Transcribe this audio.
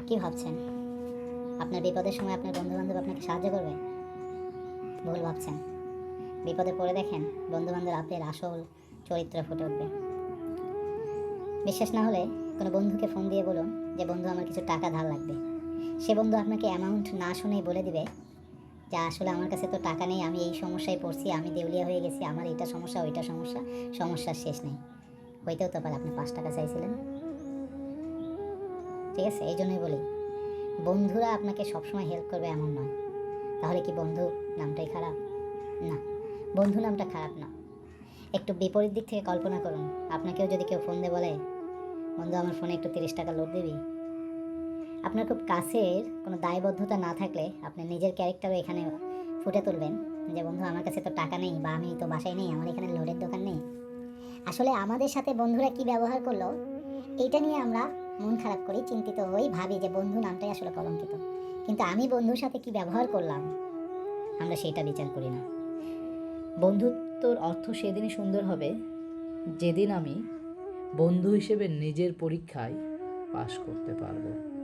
কি ভাবছেন? আপনার বিপদের সময় আপনার বন্ধু-বান্ধব আপনাকে সাহায্য করবে? ভুল ভাবছেন। বিপদে পড়ে দেখেন বন্ধু-বান্ধব আপনার আসল চরিত্র ফুটে উঠবে। বিশ্বাস না হলে কোনো বন্ধুকে ফোন দিয়ে বলুন যে, বন্ধু আমার কিছু টাকা ধার লাগবে। সে বন্ধু আপনাকে অ্যামাউন্ট না শুনেই বলে দিবে যে, আসলে আমার কাছে তো টাকা নেই, আমি এই সমস্যায় পড়ছি, আমি দেউলিয়া হয়ে গেছি, আমার এইটা সমস্যা, ওইটা সমস্যা, সমস্যার শেষ নেই। হইতেও তো পারে আপনি ৳৫ চাইছিলেন। ঠিক আছে? এই জন্যই বলি, বন্ধুরা আপনাকে সবসময় হেল্প করবে এমন নয়। তাহলে কি বন্ধু নামটাই খারাপ? না, বন্ধু নামটা খারাপ না। একটু বিপরীত দিক থেকে কল্পনা করুন। আপনাকেও যদি কেউ ফোন দিয়ে বলে, বন্ধু আমার ফোনে একটু ৳৩০ লোড দিবি? আপনার খুব কাছের কোনো দায়বদ্ধতা না থাকলে আপনি নিজের ক্যারেক্টারও এখানে ফুটে তুলবেন যে, বন্ধু আমার কাছে তো টাকা নেই, বা আমি তো বাসায় নেই, আমার এখানে লোডের দোকান নেই। আসলে আমাদের সাথে বন্ধুরা কি ব্যবহার করলো, এইটা নিয়ে আমরা মন খারাপ করি, চিন্তিত হই, ভাবি যে বন্ধু নামটাই আসলে কলঙ্কিত। কিন্তু আমি বন্ধুর সাথে কি ব্যবহার করলাম, আমরা সেইটা বিচার করি না। বন্ধুত্বর অর্থ সেদিনই সুন্দর হবে যেদিন আমি বন্ধু হিসেবে নিজের পরীক্ষায় পাশ করতে পারবো।